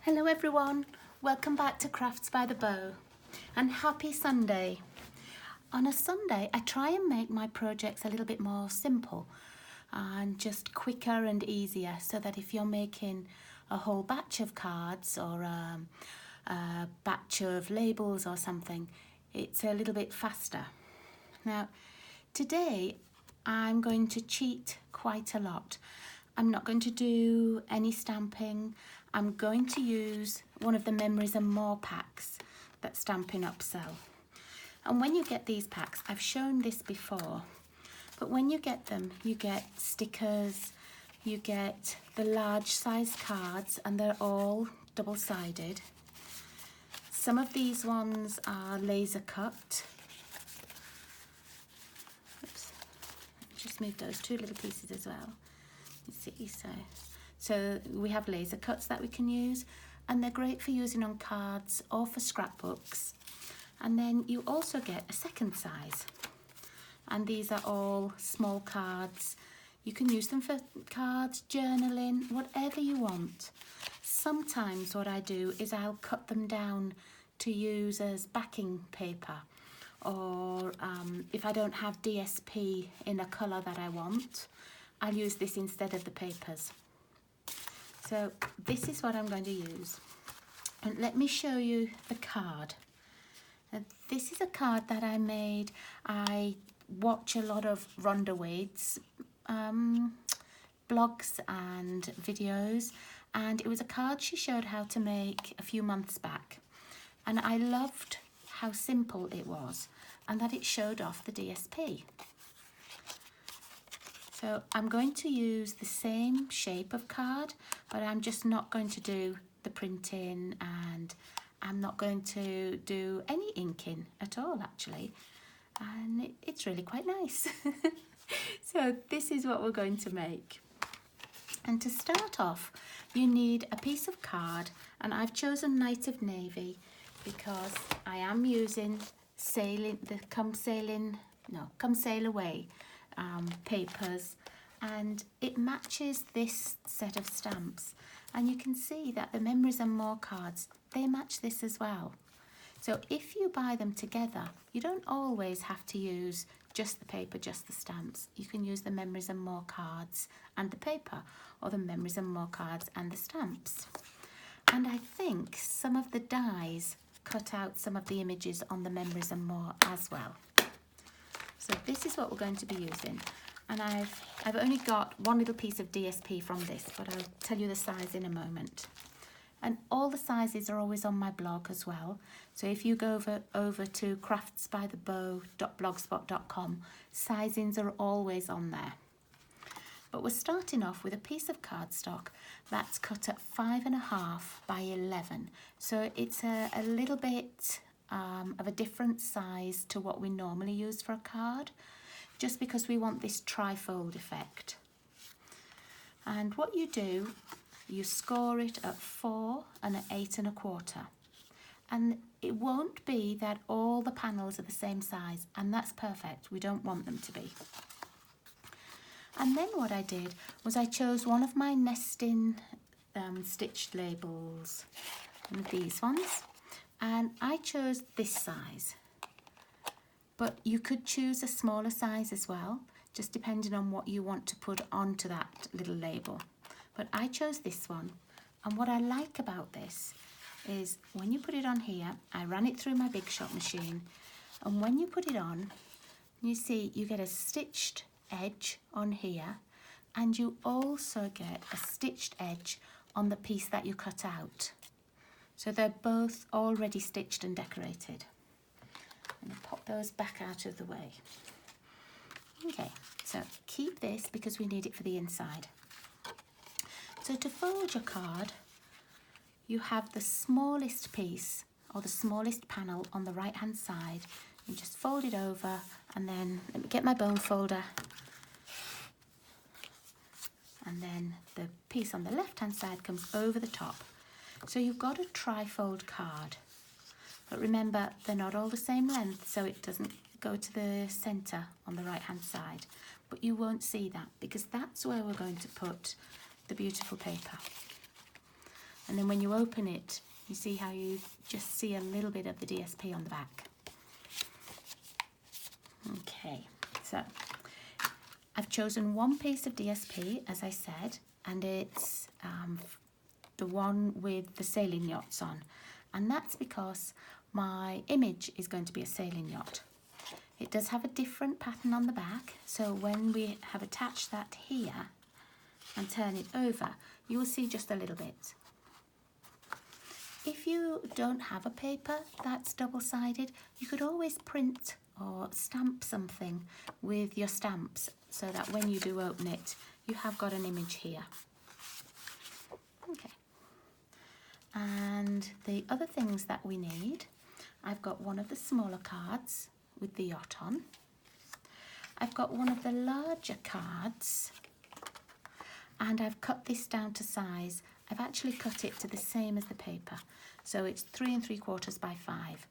Hello everyone, welcome back to Crafts by the Bow and happy Sunday. On a Sunday I try and make my projects a little bit more simple and just quicker and easier, so that if you're making a whole batch of cards or a batch of labels or something, it's a little bit faster. Now today I'm going to cheat quite a lot. I'm not going to do any stamping. I'm going to use one of the Memories and More packs that Stampin' Up! Sell. And when you get these packs, I've shown this before, but when you get them, you get stickers, you get the large size cards, and they're all double-sided. Some of these ones are laser cut. Oops, just move those two little pieces as well. You see, so we have laser cuts that we can use, and they're great for using on cards or for scrapbooks. And then you also get a second size, and these are all small cards. You can use them for cards, journaling, whatever you want. Sometimes what I do is I'll cut them down to use as backing paper, or if I don't have DSP in a colour that I want, I'll use this instead of the papers. So this is what I'm going to use. And let me show you the card. Now, this is a card that I made. I watch a lot of Ronda Wade's blogs and videos, and it was a card she showed how to make a few months back. And I loved how simple it was and that it showed off the DSP. So I'm going to use the same shape of card, but I'm just not going to do the printing, and I'm not going to do any inking at all actually. And it's really quite nice. So this is what we're going to make. And to start off, you need a piece of card, and I've chosen Night of Navy because I am using Come Sail Away papers, and it matches this set of stamps, and you can see that the Memories and More cards, they match this as well. So if you buy them together, you don't always have to use just the paper, just the stamps. You can use the Memories and More cards and the paper, or the Memories and More cards and the stamps. And I think some of the dies cut out some of the images on the Memories and More as well. So this is what we're going to be using, and I've only got one little piece of DSP from this, but I'll tell you the size in a moment. And all the sizes are always on my blog as well, so if you go over to craftsbythebow.blogspot.com, sizings are always on there. But we're starting off with a piece of cardstock that's cut at 5.5 by 11, so it's a little bit of a different size to what we normally use for a card, just because we want this trifold effect. And what you do, you score it at 4 and at 8.25, and it won't be that all the panels are the same size, and that's perfect. We don't want them to be. And then what I did was I chose one of my nesting stitched labels, one of these ones, and I chose this size, but you could choose a smaller size as well, just depending on what you want to put onto that little label. But I chose this one, and what I like about this is when you put it on here, I ran it through my Big Shot machine, and when you put it on, you see you get a stitched edge on here, and you also get a stitched edge on the piece that you cut out. So they're both already stitched and decorated. I'm going to pop those back out of the way. Okay, so keep this because we need it for the inside. So to fold your card, you have the smallest piece or the smallest panel on the right hand side. You just fold it over, and then let me get my bone folder. And then the piece on the left hand side comes over the top. So you've got a trifold card, but remember they're not all the same length, so it doesn't go to the centre on the right hand side, but you won't see that because that's where we're going to put the beautiful paper. And then when you open it, you see how you just see a little bit of the DSP on the back. Okay, so I've chosen one piece of DSP, as I said, and it's the one with the sailing yachts on. And that's because my image is going to be a sailing yacht. It does have a different pattern on the back, so when we have attached that here and turn it over, you will see just a little bit. If you don't have a paper that's double-sided, you could always print or stamp something with your stamps so that when you do open it, you have got an image here. Okay. And the other things that we need, I've got one of the smaller cards with the yacht on. I've got one of the larger cards, and I've cut this down to size. I've actually cut it to the same as the paper, so it's 3 3/4 by 5.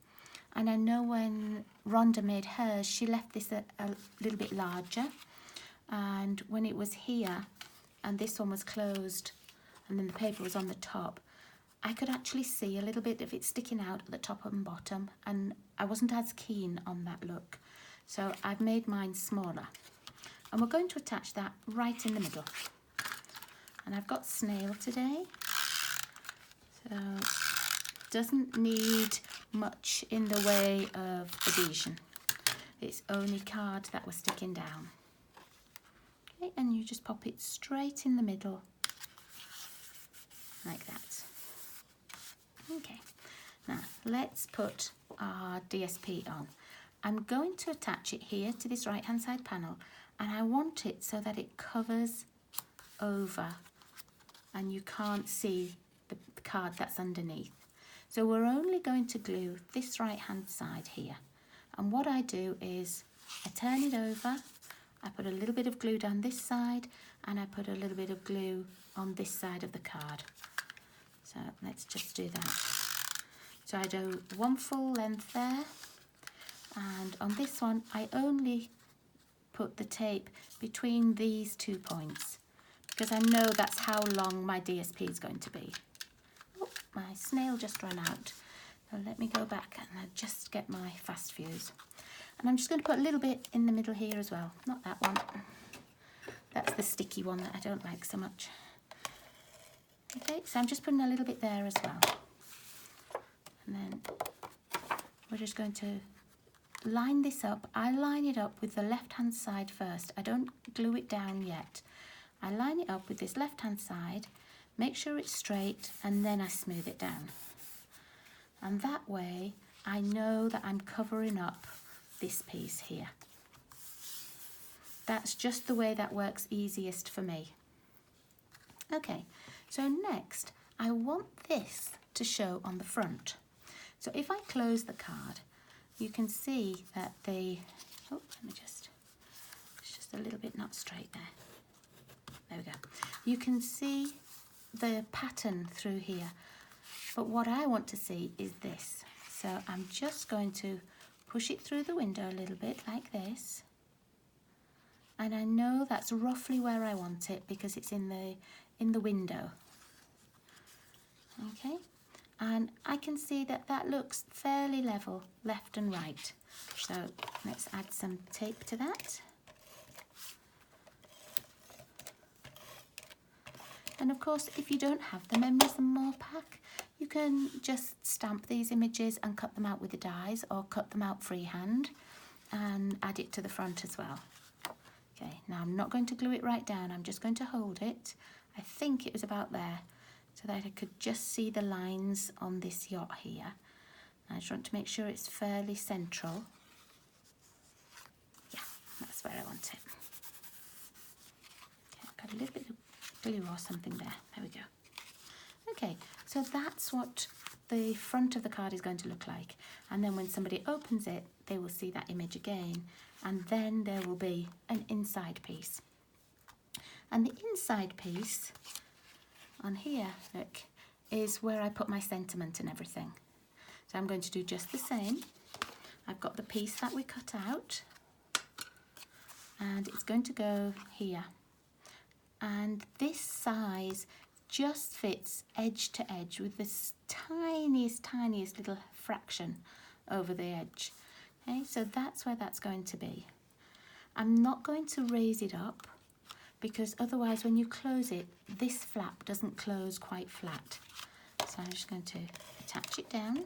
And I know when Rhonda made hers, she left this a little bit larger, and when it was here and this one was closed and then the paper was on the top, I could actually see a little bit of it sticking out at the top and bottom, and I wasn't as keen on that look, so I've made mine smaller, and we're going to attach that right in the middle. And I've got snail today, so doesn't need much in the way of adhesion. It's only card that we're sticking down. Okay, and you just pop it straight in the middle like that. Okay, now let's put our DSP on. I'm going to attach it here to this right hand side panel, and I want it so that it covers over and you can't see the card that's underneath. So we're only going to glue this right hand side here, and what I do is I turn it over, I put a little bit of glue down this side, and I put a little bit of glue on this side of the card. So let's just do that. So I do one full length there, and on this one I only put the tape between these 2 points because I know that's how long my DSP is going to be. Oh, my snail just ran out. So let me go back and I just get my fast fuse. And I'm just going to put a little bit in the middle here as well. Not that one. That's the sticky one that I don't like so much. Okay, so I'm just putting a little bit there as well. And then we're just going to line this up. I line it up with the left hand side first. I don't glue it down yet. I line it up with this left hand side, make sure it's straight, and then I smooth it down. And that way I know that I'm covering up this piece here. That's just the way that works easiest for me. Okay, so next I want this to show on the front. So if I close the card, you can see that it's just a little bit not straight there. There we go. You can see the pattern through here, but what I want to see is this. So I'm just going to push it through the window a little bit like this, and I know that's roughly where I want it because it's in the window. Okay, and I can see that that looks fairly level left and right. So let's add some tape to that. And of course, if you don't have the Memories and More pack, you can just stamp these images and cut them out with the dies, or cut them out freehand and add it to the front as well. Okay, now I'm not going to glue it right down, I'm just going to hold it. I think it was about there, so that I could just see the lines on this yacht here. I just want to make sure it's fairly central. Yeah, that's where I want it. Okay, I've got a little bit of glue or something there. There we go. Okay, so that's what the front of the card is going to look like. And then when somebody opens it, they will see that image again. And then there will be an inside piece. And the inside piece on here, look, is where I put my sentiment and everything. So I'm going to do just the same. I've got the piece that we cut out, and it's going to go here. And this size just fits edge to edge with this tiniest little fraction over the edge. Okay, so that's where that's going to be. I'm not going to raise it up because otherwise when you close it, this flap doesn't close quite flat. So I'm just going to attach it down.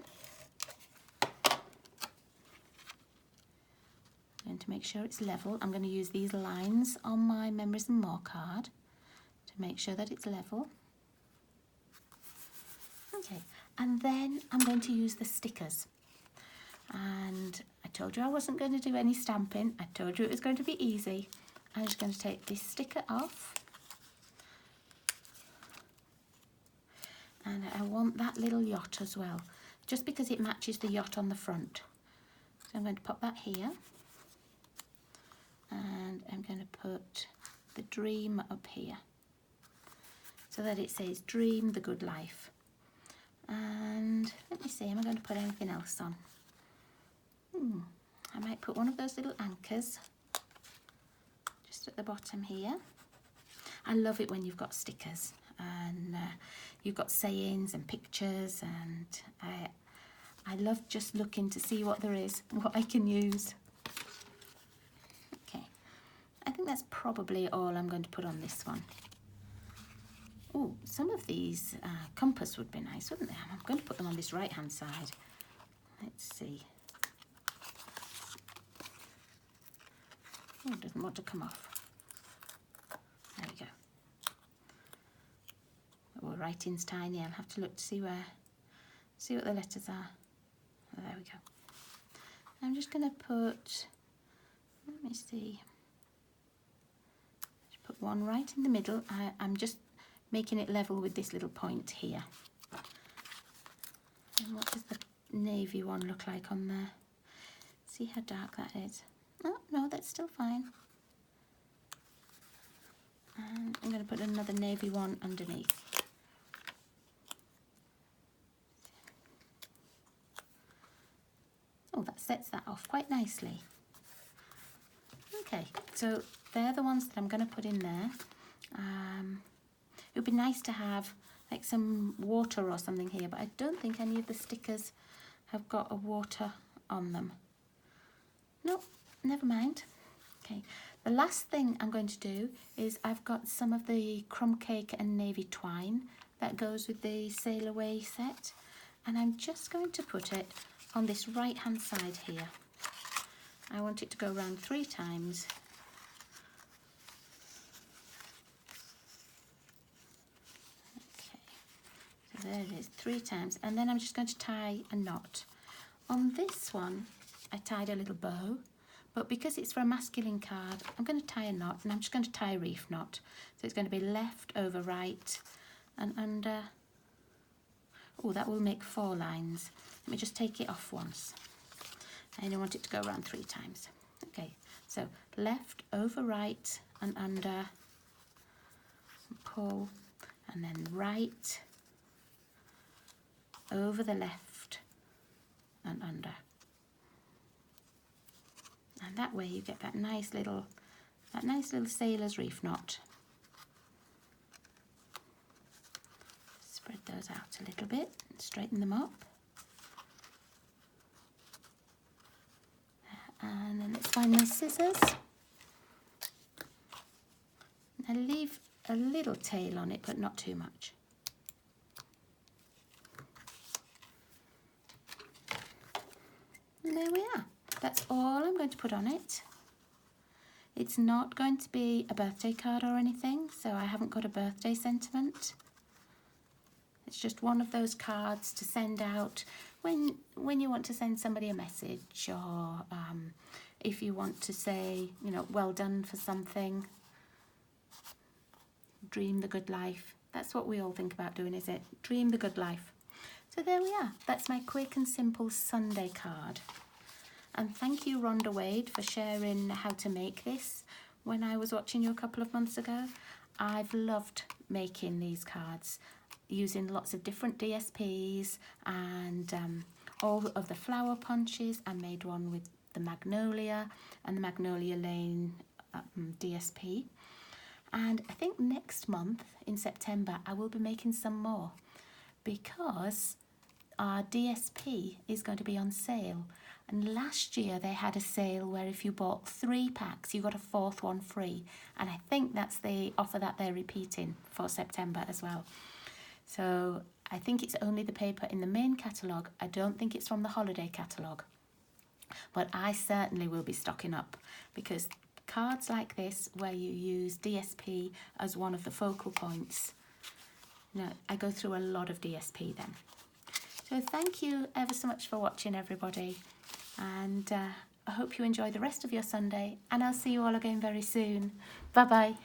I'm going to make sure it's level. I'm going to use these lines on my Memories and More card to make sure that it's level. Okay, and then I'm going to use the stickers. And I told you I wasn't going to do any stamping. I told you it was going to be easy. I'm just going to take this sticker off. And I want that little yacht as well, just because it matches the yacht on the front. So I'm going to pop that here. And I'm going to put the dream up here, so that it says Dream the Good Life. And let me see, am I going to put anything else on? I might put one of those little anchors just at the bottom here. I love it when you've got stickers and you've got sayings and pictures, and I love just looking to see what there is, what I can use. Okay, I think that's probably all I'm going to put on this one. Oh, some of these compass would be nice, wouldn't they? I'm going to put them on this right hand side. Let's see. Oh, it doesn't want to come off. There we go. Oh, writing's tiny. I'll have to look to see what the letters are. Oh, there we go. I'm just going to put, let me see. Just put one right in the middle. I'm just making it level with this little point here. And what does the navy one look like on there? See how dark that is. Oh, no, that's still fine. And I'm going to put another navy one underneath. Oh, that sets that off quite nicely. Okay, so they're the ones that I'm going to put in there. It would be nice to have like some water or something here, but I don't think any of the stickers have got a water on them. No, never mind. Okay, the last thing I'm going to do is I've got some of the crumb cake and navy twine that goes with the Sail Away set, and I'm just going to put it on this right hand side here. I want it to go around 3 times. There it is, 3 times, and then I'm just going to tie a knot. On this one, I tied a little bow, but because it's for a masculine card, I'm going to tie a knot, and I'm just going to tie a reef knot. So it's going to be left over right and under. Oh, that will make 4 lines. Let me just take it off once. I only want it to go around 3 times. Okay, so left over right and under, pull, and then right over the left and under, and that way you get that nice little sailor's reef knot. Spread those out a little bit and straighten them up, and then let's find my scissors. I leave a little tail on it, but not too much. And there we are. That's all I'm going to put on it. It's not going to be a birthday card or anything, so I haven't got a birthday sentiment. It's just one of those cards to send out when you want to send somebody a message, or if you want to say, you know, well done for something. Dream the good life. That's what we all think about doing, is it? Dream the good life. So there we are. That's my quick and simple Sunday card. And thank you, Ronda Wade, for sharing how to make this when I was watching you a couple of months ago. I've loved making these cards using lots of different DSPs and all of the flower punches. I made one with the Magnolia and the Magnolia Lane DSP. And I think next month in September I will be making some more, because our DSP is going to be on sale. And last year they had a sale where if you bought 3 packs you got a 4th one free, and I think that's the offer that they're repeating for September as well. So I think it's only the paper in the main catalogue. I don't think it's from the holiday catalogue, but I certainly will be stocking up, because cards like this where you use DSP as one of the focal points, you know, I go through a lot of DSP then. So thank you ever so much for watching, everybody, and I hope you enjoy the rest of your Sunday, and I'll see you all again very soon. Bye bye.